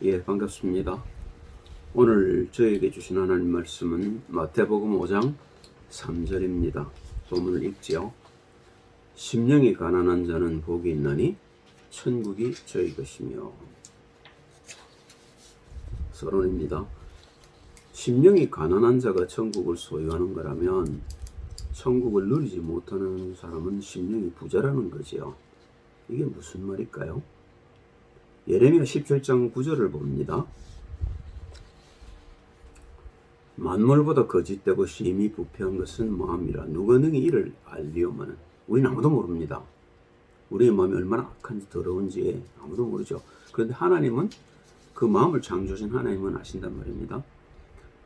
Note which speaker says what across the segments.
Speaker 1: 예, 반갑습니다. 오늘 저에게 주신 하나님 말씀은 마태복음 5장 3절입니다. 본문을 읽지요. 심령이 가난한 자는 복이 있나니 천국이 저희 것이며. 서론입니다. 심령이 가난한 자가 천국을 소유하는 거라면 천국을 누리지 못하는 사람은 심령이 부자라는 거지요. 이게 무슨 말일까요? 예레미야 17장 9절을 봅니다. 만물보다 거짓되고 심히 부패한 것은 마음이라 누가 능히 이를 알리오마는. 우리는 아무도 모릅니다. 우리의 마음이 얼마나 악한지 더러운지 아무도 모르죠. 그런데 하나님은, 그 마음을 창조하신 하나님은 아신단 말입니다.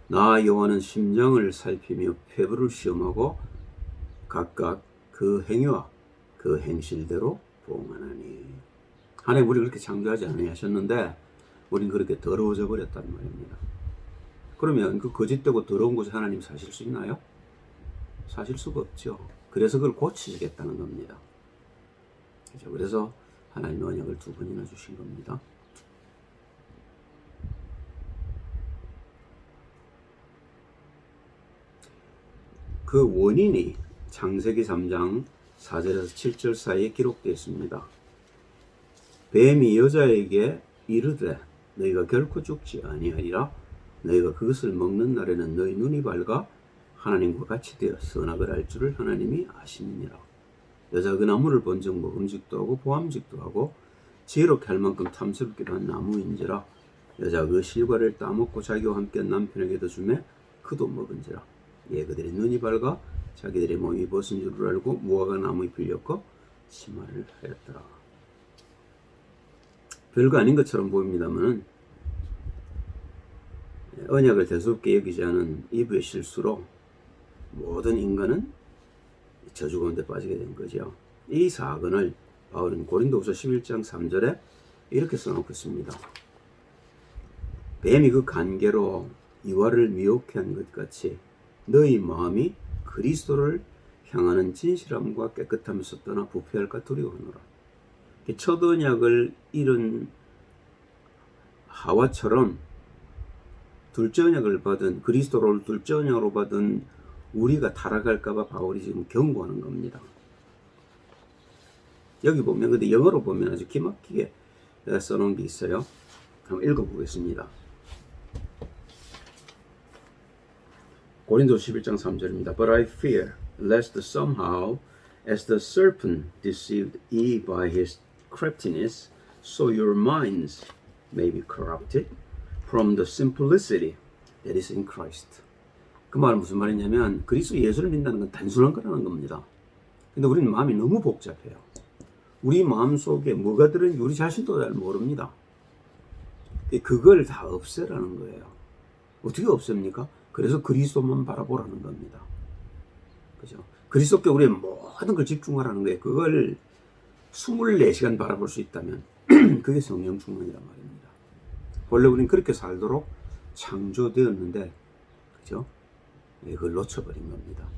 Speaker 1: 나 여호와는 심령을 살피며 폐부를 시험하고 각각 그 행위와 그 행실대로 보응하나니. 하나님 우리 그렇게 창조하지 아니하셨는데 우린 그렇게 더러워져 버렸단 말입니다. 그러면 그 거짓되고 더러운 곳에 하나님 사실 수 있나요? 사실 수가 없죠. 그래서 그걸 고치시겠다는 겁니다. 그렇죠? 그래서 하나님의 언약을 2번이나 주신 겁니다. 그 원인이 창세기 3장 4절에서 7절 사이에 기록되어 있습니다. 뱀이 여자에게 이르되 너희가 결코 죽지 아니하리라. 너희가 그것을 먹는 날에는 너희 눈이 밝아 하나님과 같이 되어 선악을 알 줄을 하나님이 아심이니라. 여자가 그 나무를 본즉 먹음직도 하고 보암직도 하고 지혜롭게 할 만큼 탐스럽기도 한 나무인지라. 여자가 그 실과를 따먹고 자기와 함께 남편에게도 주매 그도 먹은지라. 예, 그들의 눈이 밝아 자기들의 몸이 벗은 줄을 알고 무화과 나무 잎을 엮어 치마를 하였더라. 별거 아닌 것처럼 보입니다만 언약을 대수롭게 여기지 않은 이브의 실수로 모든 인간은 저주 가운데 빠지게 된 거죠. 이 사건을 바울은 고린도후서 11장 3절에 이렇게 써놓고 있습니다. 뱀이 그 간계로 이와를 미혹해 한 것 같이 너희 마음이 그리스도를 향하는 진실함과 깨끗함에서 떠나 부패할까 두려워하노라. 첫 언약을 잃은 하와처럼 둘째 언약을 받은, 그리스도를 둘째 언약으로 받은 우리가 타락할까봐 바울이 지금 경고하는 겁니다. 여기 보면, 근데 영어로 보면 아주 기막히게 써놓은 게 있어요. 한번 읽어보겠습니다. 고린도 11장 3절입니다. But I fear lest somehow as the serpent deceived Eve by his craftiness, so your minds may be corrupted from the simplicity that is in Christ. 그 말은 무슨 말이냐면 그리스도 예수를 믿는다는 건 단순한 거라는 겁니다. 근데 우리는 마음이 너무 복잡해요. 우리 마음 속에 뭐가 들어있는지 우리 자신도 잘 모릅니다. 그걸 다 없애라는 거예요. 어떻게 없앱니까? 그래서 그리스도만 바라보라는 겁니다. 그죠? 그리스도께 우리의 모든 걸 집중하라는 거예요. 그걸 24시간 바라볼 수 있다면 그게 성령 충만이란 말입니다. 원래 우리는 그렇게 살도록 창조되었는데, 그죠? 그걸 놓쳐버린 겁니다.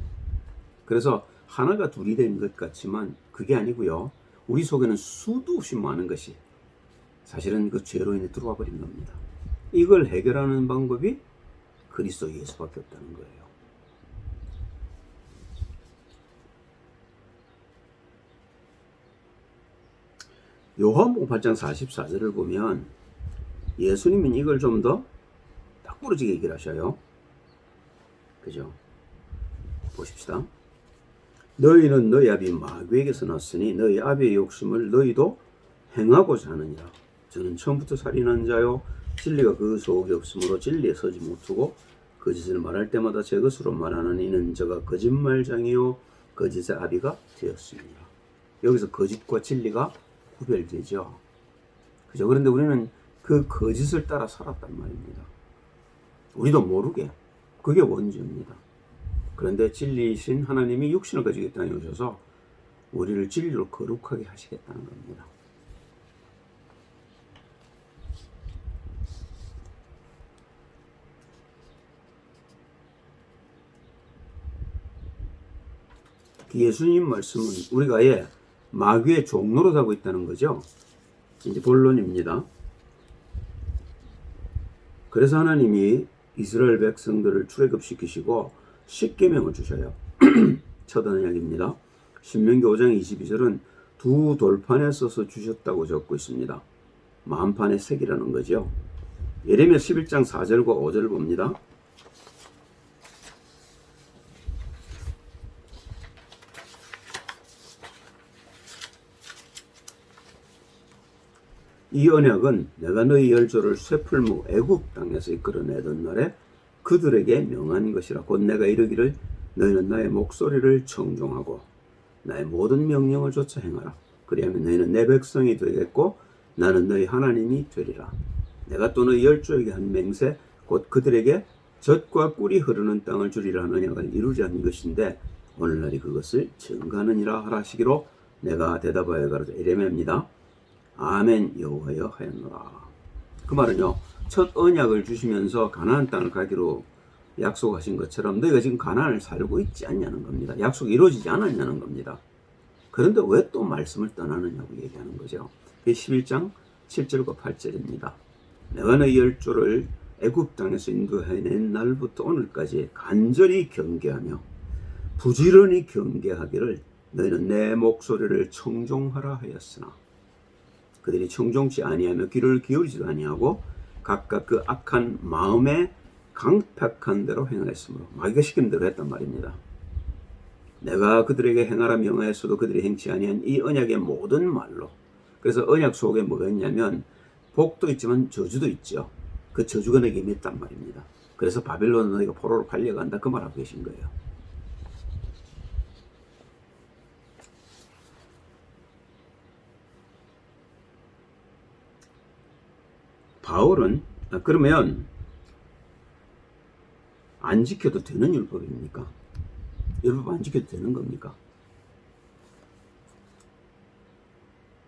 Speaker 1: 그래서 하나가 둘이 된 것 같지만 그게 아니고요. 우리 속에는 수도 없이 많은 것이 사실은 그 죄로 인해 들어와 버린 겁니다. 이걸 해결하는 방법이 그리스도 예수밖에 없다는 거예요. 요한복음 8장 44절을 보면 예수님은 이걸 좀 더 딱 부러지게 얘기를 하셔요. 그죠? 보십시다. 너희는 너희 아비 마귀에게서 났으니 너희 아비의 욕심을 너희도 행하고자 하느니라. 저는 처음부터 살인한 자요 진리가 그 속에 없으므로 진리에 서지 못하고 거짓을 말할 때마다 제 것으로 말하는 이는 저가 거짓말장이요 거짓의 아비가 되었습니다. 여기서 거짓과 진리가 구별되죠. 그죠? 그런데 우리는 그 거짓을 따라 살았단 말입니다. 우리도 모르게. 그게 원죄입니다. 그런데 진리이신 하나님이 육신을 가지고 이 땅에 오셔서 우리를 진리로 거룩하게 하시겠다는 겁니다. 예수님 말씀은 우리가 아예 마귀의 종노릇하고 있다는 거죠. 이제 본론입니다. 그래서 하나님이 이스라엘 백성들을 출애굽시키시고 십계명을 주셔요. 첫 언약입니다. 신명기 5장 22절은 두 돌판에 써서 주셨다고 적고 있습니다. 만판의 색이라는 거죠. 예레미야 11장 4절과 5절을 봅니다. 이 언약은 내가 너희 열조를 쇠풀무 애굽 땅에서 이끌어내던 날에 그들에게 명한 것이라. 곧 내가 이르기를 너희는 나의 목소리를 청종하고 나의 모든 명령을 좇아 행하라. 그리하면 너희는 내 백성이 되겠고 나는 너희 하나님이 되리라. 내가 또 너희 열조에게 한 맹세 곧 그들에게 젖과 꿀이 흐르는 땅을 주리라 하는 언약을 이루려 한 것인데 오늘날이 그것을 증거하느니라 하시기로 내가 대답하여 가로되 예레미야입니다. 아멘 여호와여 하였노라. 그 말은요, 첫 언약을 주시면서 가나안 땅을 가기로 약속하신 것처럼 너희가 지금 가나안을 살고 있지 않냐는 겁니다. 약속이 이루어지지 않았냐는 겁니다. 그런데 왜 또 말씀을 떠나느냐고 얘기하는 거죠. 11장 7절과 8절입니다. 내가 너희 열조를 애굽 땅에서 인도해낸 날부터 오늘까지 간절히 경계하며 부지런히 경계하기를 너희는 내 목소리를 청종하라 하였으나 그들이 청종치 아니하며 귀를 기울이지도 아니하고 각각 그 악한 마음에 강팍한 대로 행하였으므로 마귀가 시킨 대로 했단 말입니다. 내가 그들에게 행하라 명하였어도 그들이 행치 아니한 이 언약의 모든 말로. 그래서 언약 속에 뭐가 있냐면 복도 있지만 저주도 있죠. 그 저주가 내게 임했단 말입니다. 그래서 바빌론 너희가 포로로 팔려간다 그 말하고 계신 거예요. 바울은 그러면 안 지켜도 되는 율법입니까? 율법 안 지켜도 되는 겁니까?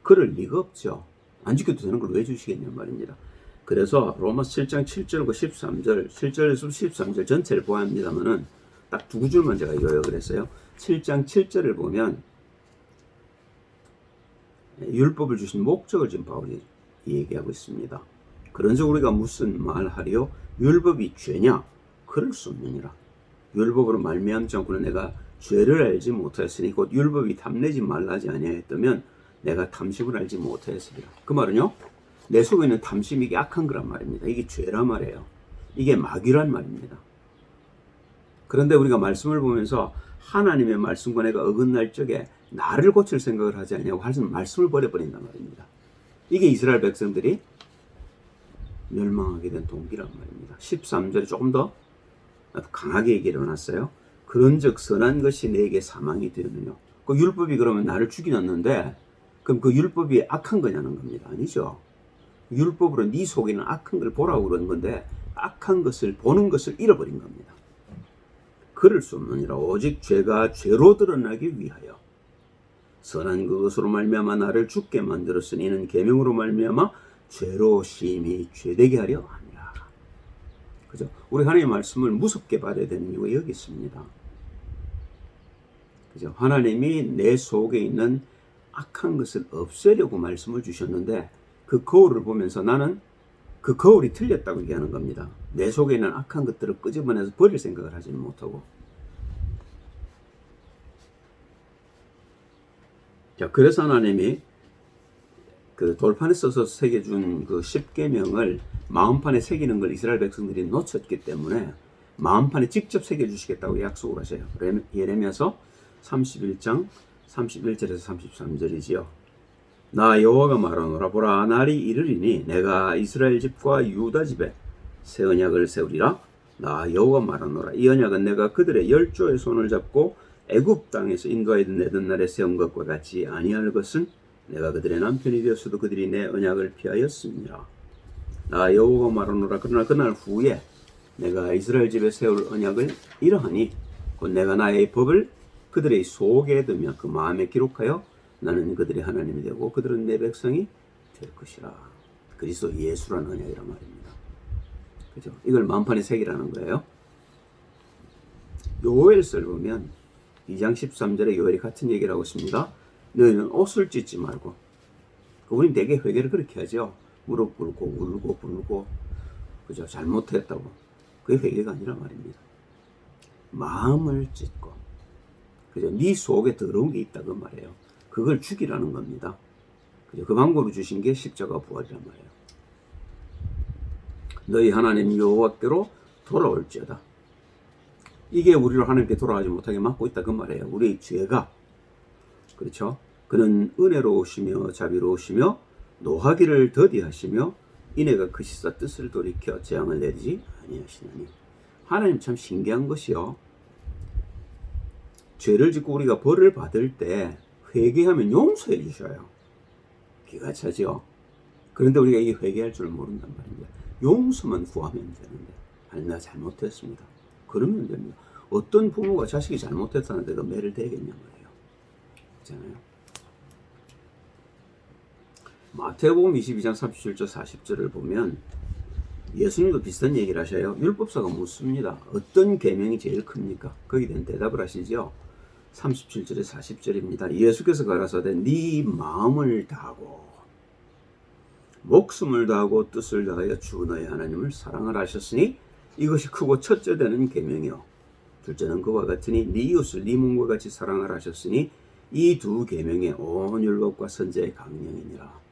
Speaker 1: 그럴 리가 없죠. 안 지켜도 되는 걸 왜 주시겠냐 말입니다. 그래서 로마서 7장 7절과 13절, 7절에서 13절 전체를 보아야 합니다만은 딱 두 줄만 제가 요약을 했어요. 7장 7절을 보면 율법을 주신 목적을 지금 바울이 얘기하고 있습니다. 그런즉 우리가 무슨 말하리요? 율법이 죄냐? 그럴 수 없느니라. 율법으로 말미암지 않고는 내가 죄를 알지 못하였으니 곧 율법이 탐내지 말라 하지 아니하였다면 내가 탐심을 알지 못하였으리라. 그 말은요, 내 속에 있는 탐심이 이게 악한 거란 말입니다. 이게 죄란 말이에요. 이게 마귀란 말입니다. 그런데 우리가 말씀을 보면서 하나님의 말씀과 내가 어긋날 적에 나를 고칠 생각을 하지 않냐고 하시는 말씀을 버려버린단 말입니다. 이게 이스라엘 백성들이 멸망하게 된 동기란 말입니다. 13절에 조금 더 강하게 얘기를 해놨어요. 그런즉 선한 것이 내게 사망이 되느냐. 그 율법이 그러면 나를 죽이놨는데 그럼 그 율법이 악한 거냐는 겁니다. 아니죠. 율법으로 네 속에 있는 악한 걸 보라고 그러는 건데 악한 것을 보는 것을 잃어버린 겁니다. 그럴 수 없느니라. 오직 죄가 죄로 드러나기 위하여 선한 그것으로 말미암아 나를 죽게 만들었으니 이는 계명으로 말미암아 죄로 심히 죄되게 하려 함이라. 그죠? 우리 하나님의 말씀을 무섭게 받아야 되는 이유가 여기 있습니다. 그죠? 하나님이 내 속에 있는 악한 것을 없애려고 말씀을 주셨는데 그 거울을 보면서 나는 그 거울이 틀렸다고 얘기하는 겁니다. 내 속에 있는 악한 것들을 끄집어내서 버릴 생각을 하지는 못하고. 자, 그래서 하나님이 그 돌판에 써서 새겨준 그 10계명을 마음판에 새기는 걸 이스라엘 백성들이 놓쳤기 때문에 마음판에 직접 새겨주시겠다고 약속을 하셔요. 예레미야서 31장 31절에서 33절이지요. 나 여호와가 말하노라. 보라, 날이 이르리니 내가 이스라엘 집과 유다 집에 새 언약을 세우리라. 나 여호와가 말하노라. 이 언약은 내가 그들의 열조의 손을 잡고 애굽 땅에서 인도하여 내던 날에 세운 것과 같이 아니할 것은 내가 그들의 남편이 되었어도 그들이 내 언약을 피하였습니다. 나 여호와가 말하노라. 그러나 그날 후에 내가 이스라엘 집에 세울 언약을 이러하니 곧 내가 나의 법을 그들의 속에 두며 그 마음에 기록하여 나는 그들의 하나님이 되고 그들은 내 백성이 될 것이라. 그리스도 예수라는 언약이란 말입니다. 그죠? 이걸 마음판에 새기라는 거예요. 요엘서를 보면 2장 13절에 요엘이 같은 얘기를 하고 있습니다. 너희는 옷을 찢지 말고. 우린 되게 회개를 그렇게 하죠. 무릎 꿇고 울고 불고 그죠? 잘못했다고. 그게 회개가 아니라 말입니다. 마음을 찢고, 그죠? 네 속에 더러운 게 있다 그 말이에요. 그걸 죽이라는 겁니다. 그죠? 그 방법으로 주신 게 십자가 부활이란 말이에요. 너희 하나님 여호와께로 돌아올지어다. 이게 우리를 하나님께 돌아가지 못하게 막고 있다 그 말이에요. 우리의 죄가. 그렇죠? 그는 은혜로우시며 자비로우시며 노하기를 더디하시며 이내가 크시사 뜻을 돌이켜 재앙을 내리지 아니하시나니. 하나님 참 신기한 것이요. 죄를 짓고 우리가 벌을 받을 때 회개하면 용서해 주셔요. 기가 차죠. 그런데 우리가 이게 회개할 줄 모른단 말입니다. 용서만 구하면 되는데, 아니 내가 잘못했습니다. 그러면 됩니다. 어떤 부모가 자식이 잘못했다는데 그 매를 대겠냐 말이에요. 그렇잖아요. 마태복음 22장 37절 40절을 보면 예수님도 비슷한 얘기를 하셔요. 율법사가 묻습니다. 어떤 계명이 제일 큽니까? 거기에 대한 대답을 하시죠. 37절에 40절입니다. 예수께서 가라사대 네 마음을 다하고 목숨을 다하고 뜻을 다하여 주 너의 하나님을 사랑하라 하셨으니 이것이 크고 첫째 되는 계명이요 둘째는 그와 같으니 네 이웃을 네 몸과 같이 사랑하라 하셨으니 이 두 계명의 온 율법과 선지자의 강령이니라.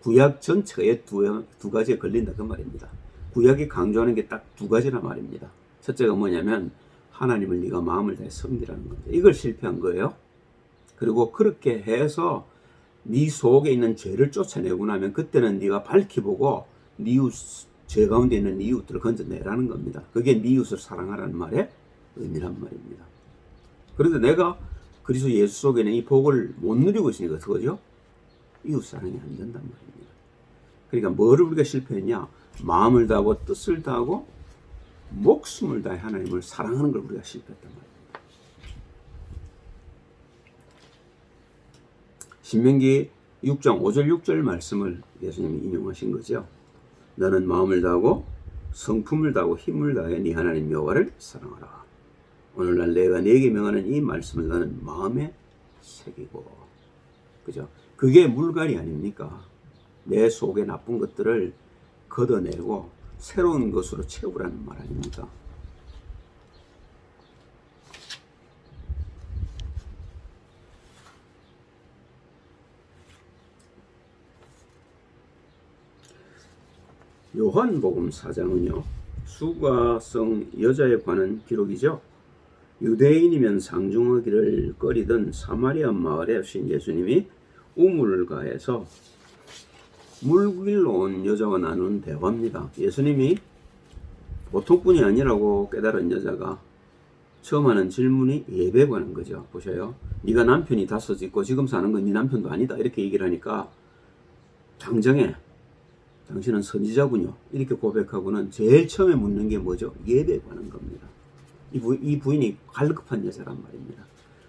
Speaker 1: 구약 전체에 두 가지에 걸린다 그 말입니다. 구약이 강조하는 게 딱 두 가지란 말입니다. 첫째가 뭐냐면 하나님을 네가 마음을 다해 섬기라는 겁니다. 이걸 실패한 거예요. 그리고 그렇게 해서 네 속에 있는 죄를 쫓아내고 나면 그때는 네가 밝히 보고 네 이웃, 죄 가운데 있는 네 이웃들을 건져내라는 겁니다. 그게 네 이웃을 사랑하라는 말의 의미란 말입니다. 그런데 내가 그리스도 예수 속에는 이 복을 못 누리고 있으니까 어떡하죠? 이웃 사랑이 안 된단 말입니다. 그러니까 뭐를 우리가 실패했냐? 마음을 다하고 뜻을 다하고 목숨을 다해 하나님을 사랑하는 걸 우리가 실패했단 말입니다. 신명기 6장 5절 6절 말씀을 예수님이 인용하신 거죠. 너는 마음을 다하고 성품을 다하고 힘을 다해 네 하나님 여호와를 사랑하라. 오늘날 내가 네게 명하는 이 말씀을 너는 마음에 새기고, 그죠? 그게 물갈이 아닙니까? 내 속에 나쁜 것들을 걷어내고 새로운 것으로 채우라는 말 아닙니까? 요한복음 4장은요 수가성 여자에 관한 기록이죠. 유대인이면 상중하기를 꺼리던 사마리아 마을에 오신 예수님이 우물가에서 물길로 온 여자와 나눈 대화입니다. 예수님이 보통뿐이 아니라고 깨달은 여자가 처음 하는 질문이 예배에 관한 거죠. 보셔요. 네가 남편이 5 있고 지금 사는 건 네 남편도 아니다. 이렇게 얘기를 하니까 당장에 당신은 선지자군요. 이렇게 고백하고는 제일 처음에 묻는 게 뭐죠? 예배에 관한 겁니다. 이 부인이 갈급한 여자란 말입니다.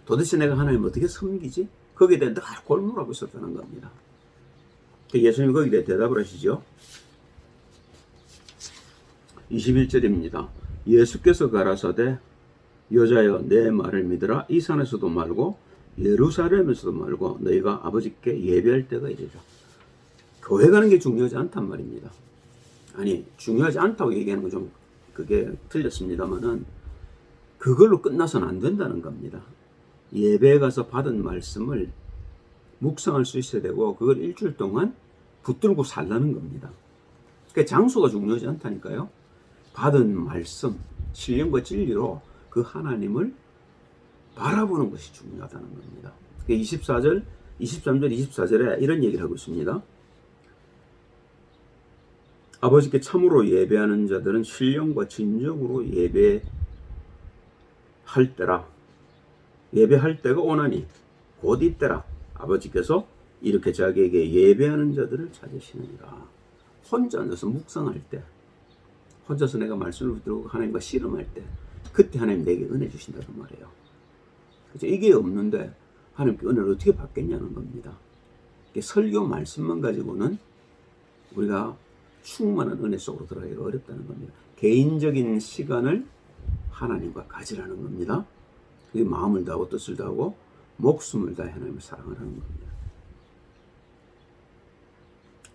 Speaker 1: 도대체 내가 하나님을 어떻게 섬기지? 거기에 대해 늘 골몰하고 있었다는 겁니다. 예수님이 거기에 대해 대답을 하시죠. 21절입니다. 예수께서 가라사대 여자여 내 말을 믿으라. 이 산에서도 말고 예루살렘에서도 말고 너희가 아버지께 예배할 때가 이르리라. 교회 가는 게 중요하지 않단 말입니다. 아니 중요하지 않다고 얘기하는 건 좀 그게 틀렸습니다만은 그걸로 끝나서는 안 된다는 겁니다. 예배에 가서 받은 말씀을 묵상할 수 있어야 되고 그걸 일주일 동안 붙들고 살라는 겁니다. 그러니까 장소가 중요하지 않다니까요. 받은 말씀, 신령과 진리로 그 하나님을 바라보는 것이 중요하다는 겁니다. 23절, 24절에 이런 얘기를 하고 있습니다. 아버지께 참으로 예배하는 자들은 신령과 진정으로 예배할 때라. 예배할 때가 오나니 곧 이때라. 아버지께서 이렇게 자기에게 예배하는 자들을 찾으시느니라. 혼자 앉아서 묵상할 때, 혼자서 내가 말씀을 붙들고 하나님과 씨름할 때, 그때 하나님 내게 은혜 주신다는 말이에요. 그렇죠? 이게 없는데 하나님께 은혜를 어떻게 받겠냐는 겁니다. 설교 말씀만 가지고는 우리가 충만한 은혜 속으로 들어가기가 어렵다는 겁니다. 개인적인 시간을 하나님과 가지라는 겁니다. 그게 마음을 다하고 뜻을 다하고 목숨을 다해 하나님을 사랑하라는 겁니다.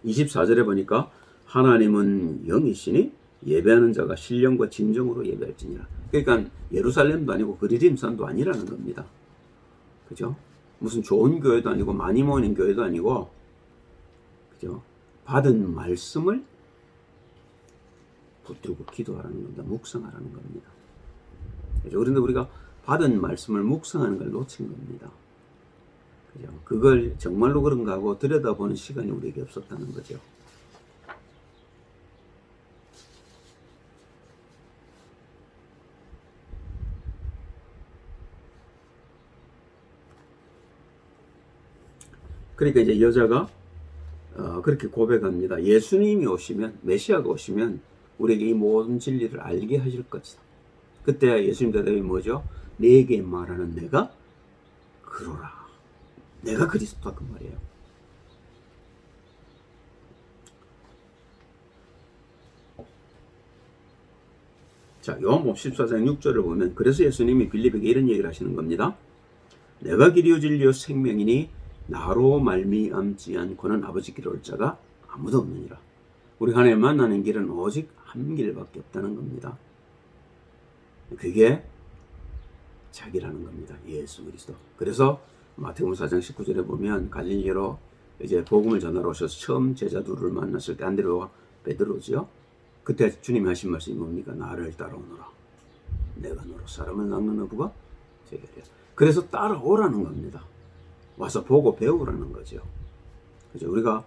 Speaker 1: 24절에 보니까 하나님은 영이시니 예배하는 자가 신령과 진정으로 예배할지니라. 그러니까 예루살렘도 아니고 그리림산도 아니라는 겁니다. 그죠? 무슨 좋은 교회도 아니고 많이 모이는 교회도 아니고, 그죠? 받은 말씀을 붙들고 기도하라는 겁니다. 묵상하라는 겁니다. 그죠? 그런데 우리가 받은 말씀을 묵상하는 걸 놓친 겁니다. 그죠? 그걸 정말로 그런가 하고 들여다보는 시간이 우리에게 없었다는 거죠. 그러니까 이제 여자가 그렇게 고백합니다. 예수님이 오시면, 메시아가 오시면 우리에게 이 모든 진리를 알게 하실 것이다. 그때 예수님 대답이 뭐죠? 내게 말하는 내가 그러라. 내가 그리스도다 그 말이에요. 자, 요한복음 14장 6절을 보면, 그래서 예수님이 빌립에게 이런 얘기를 하시는 겁니다. 내가 길이요 진리요 생명이니 나로 말미암지 않고는 아버지께로 올 자가 아무도 없느니라. 우리 하나님 만나는 길은 오직 한 길밖에 없다는 겁니다. 그게 자기라는 겁니다. 예수 그리스도. 그래서 마태복음 4장 19절에 보면 갈릴리로 이제 복음을 전하러 오셔서 처음 제자 둘을 만났을 때 안드레와 베드로죠. 그때 주님이 하신 말씀이 뭡니까? 나를 따라오너라. 내가 너로 사람을 낚는 어부가 되게 하리라. 그래서 따라오라는 겁니다. 와서 보고 배우라는 거죠. 그죠? 우리가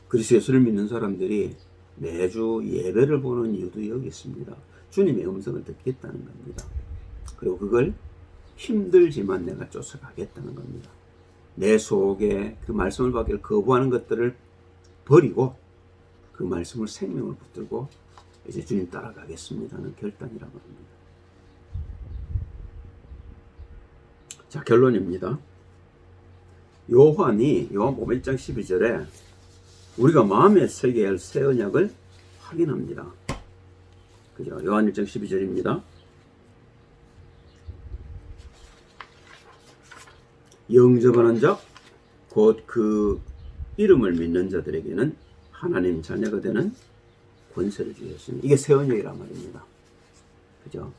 Speaker 1: 그리스도 예수를 믿는 사람들이 매주 예배를 보는 이유도 여기 있습니다. 주님의 음성을 듣겠다는 겁니다. 그리고 그걸 힘들지만 내가 쫓아가겠다는 겁니다. 내 속에 그 말씀을 받기를 거부하는 것들을 버리고 그 말씀을 생명을 붙들고 이제 주님 따라가겠습니다는 결단이라고 합니다. 자, 결론입니다. 요한복음 1장 12절에 우리가 마음에 새겨야 할 새 언약을 확인합니다. 그죠? 요한 1장 12절입니다. 영접하는 자, 곧 그 이름을 믿는 자들에게는 하나님 자녀가 되는 권세를 주셨습니다. 이게 새 언약이란 말입니다. 그죠?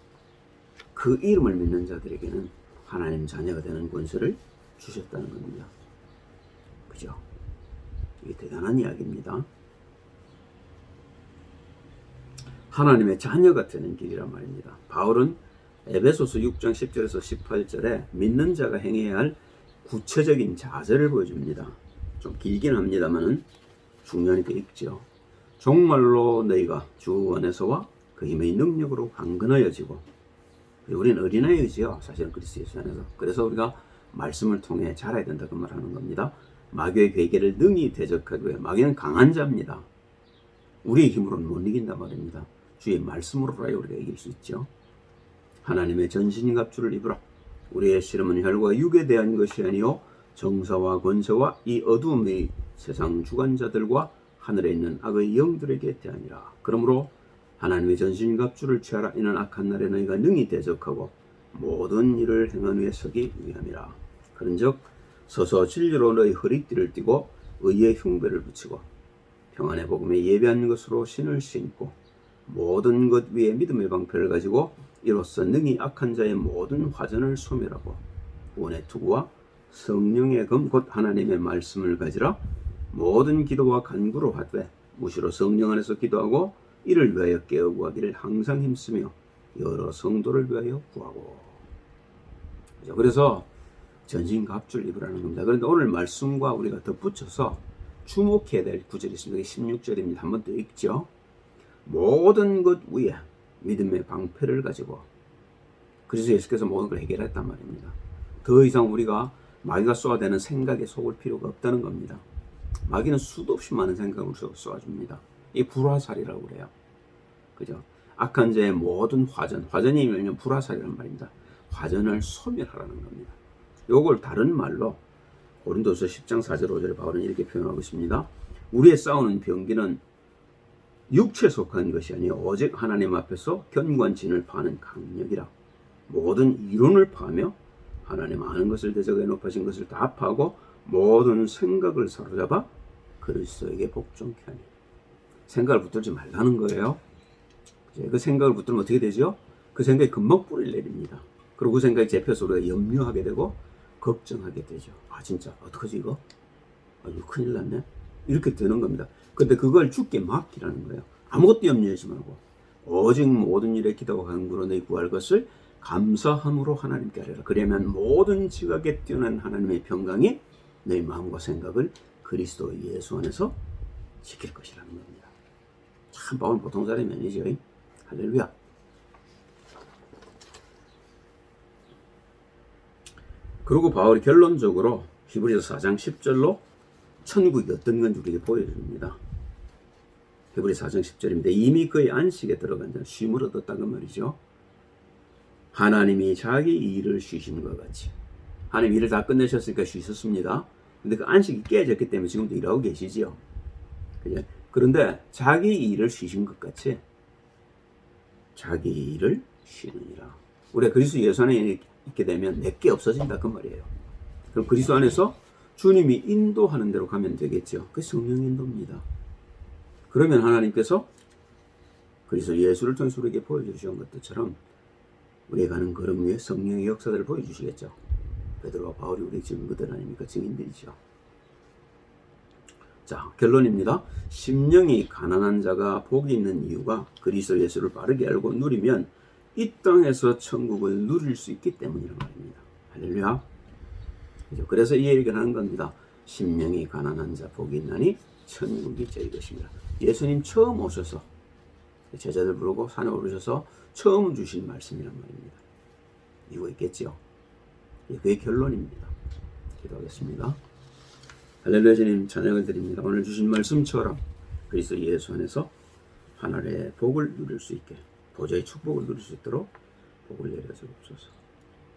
Speaker 1: 그 이름을 믿는 자들에게는 하나님 자녀가 되는 권세를 주셨다는 겁니다. 그죠? 이게 대단한 이야기입니다. 하나님의 자녀가 되는 길이란 말입니다. 바울은 에베소서 6장 10절에서 18절에 믿는 자가 행해야 할 구체적인 자세를 보여줍니다. 좀 길긴 합니다만 중요하니까 읽죠. 정말로 너희가 주 안에서와 그 힘의 능력으로 강건하여지고, 우리는 어린아이지요. 사실은 그리스도 예수 안에서. 그래서 우리가 말씀을 통해 자라야 된다 그 말하는 겁니다. 마귀의 괴계를 능히 대적하기 위해, 마귀는 강한 자입니다. 우리의 힘으로는 못 이긴단 말입니다. 주의 말씀으로라야 우리가 이길 수 있죠. 하나님의 전신갑주를 입으라. 우리의 씨름은 혈과 육에 대한 것이 아니요 정사와 권세와 이 어두움의 세상 주관자들과 하늘에 있는 악의 영들에게 대하니라. 그러므로 하나님의 전신갑주를 취하라. 이는 악한 날에 너희가 능히 대적하고 모든 일을 행한 후에 서기 위함이라. 그런즉 서서 진리로 너희 허리띠를 띠고 의의 흉배를 붙이고 평안의 복음에 예배한 것으로 신을 신고 모든 것 위에 믿음의 방패를 가지고 이로써 능히 악한 자의 모든 화전을 소멸하고 구원의 투구와 성령의 검 곧 하나님의 말씀을 가지라. 모든 기도와 간구로 하되 무시로 성령 안에서 기도하고 이를 위하여 깨어 구하기를 항상 힘쓰며 여러 성도를 위하여 구하고. 그래서 전신갑주를 입으라는 겁니다. 그런데 오늘 말씀과 우리가 덧붙여서 주목해야 될 구절이 있습니다. 16절입니다. 한 번 더 읽죠. 모든 것 위에 믿음의 방패를 가지고. 그래서 예수께서 모든 걸 해결했단 말입니다. 더 이상 우리가 마귀가 쏘아대는 생각에 속을 필요가 없다는 겁니다. 마귀는 수도 없이 많은 생각을 쏘아줍니다. 이 불화살이라고 그래요. 그죠? 악한 자의 모든 화전이 불화살이란 말입니다. 화전을 소멸하라는 겁니다. 요걸 다른 말로 고린도서 10장 4절 5절에 바울은 이렇게 표현하고 있습니다. 우리의 싸우는 병기는 육체에 속한 것이 아니요 오직 하나님 앞에서 견고한 진을 파는 강력이라. 모든 이론을 파며 하나님 아는 것을 대적에 높아진 것을 다 파고 모든 생각을 사로잡아 그리스도에게 복종케 하니. 생각을 붙들지 말라는 거예요. 그 생각을 붙들면 어떻게 되죠? 그 생각이 금방 뿌리를 내립니다. 그리고 그 생각이 잡혀서 우리가 염려하게 되고 걱정하게 되죠. 아 진짜 어떡하지 이거? 아 이거 큰일 났네. 이렇게 되는 겁니다. 근데 그걸 주께 맡기라는 거예요. 아무것도 염려하지 말고 오직 모든 일에 기도와 간구로 내 구할 것을 감사함으로 하나님께 하리라. 그러면 모든 지각에 뛰어난 하나님의 평강이 내 마음과 생각을 그리스도 예수 안에서 지킬 것이라는 겁니다. 참 바울 보통 사람이 아니죠. 할렐루야. 그리고 바울이 결론적으로 히브리서 4장 10절로 천국이 어떤 건지 우리에게 보여줍니다. 히브리서 4장 10절입니다. 이미 그의 안식에 들어간 자는 쉼을 얻었다는 말이죠. 하나님이 자기 일을 쉬시는 것 같이. 하나님 일을 다 끝내셨으니까 쉬셨습니다. 근데 그 안식이 깨졌기 때문에 지금도 일하고 계시지요. 그런데 자기 일을 쉬신 것 같이 자기 일을 쉬느니라. 우리가 그리스도 예수 안에 있게 되면 내게 없어진다 그 말이에요. 그럼 그리스도 안에서 주님이 인도하는 대로 가면 되겠죠. 그게 성령 인도입니다. 그러면 하나님께서 그리스도 예수를 통해서 우리에게 보여주신 것들처럼 우리가 가는 걸음 위에 성령의 역사들을 보여주시겠죠. 베드로와 바울이 우리 증거들 아닙니까? 증인들이죠. 자, 결론입니다. 심령이 가난한 자가 복이 있는 이유가 그리스도 예수를 바르게 알고 누리면 이 땅에서 천국을 누릴 수 있기 때문이란 말입니다. 할렐루야. 그래서 이 얘기를 하는 겁니다. 심령이 가난한 자 복이 있나니 천국이 저희 것입니다. 예수님 처음 오셔서 제자들 부르고 산에 오르셔서 처음 주신 말씀이란 말입니다. 이유가 있겠죠. 그게 결론입니다. 기도하겠습니다. 할렐루야. 주님 찬양을 드립니다. 오늘 주신 말씀처럼 그리스도 예수 안에서 하늘의 복을 누릴 수 있게 보좌의 축복을 누릴 수 있도록 복을 내려주옵소서.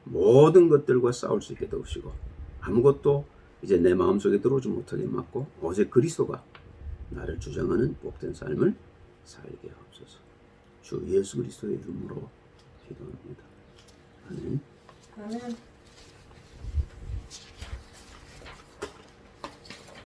Speaker 1: 모든 것들과 싸울 수 있게 도우시고 아무것도 이제 내 마음속에 들어오지 못하게 막고 오직 그리스도가 나를 주장하는 복된 삶을 살게 하옵소서. 주 예수 그리스도의 이름으로 기도합니다. 아멘.
Speaker 2: 아멘.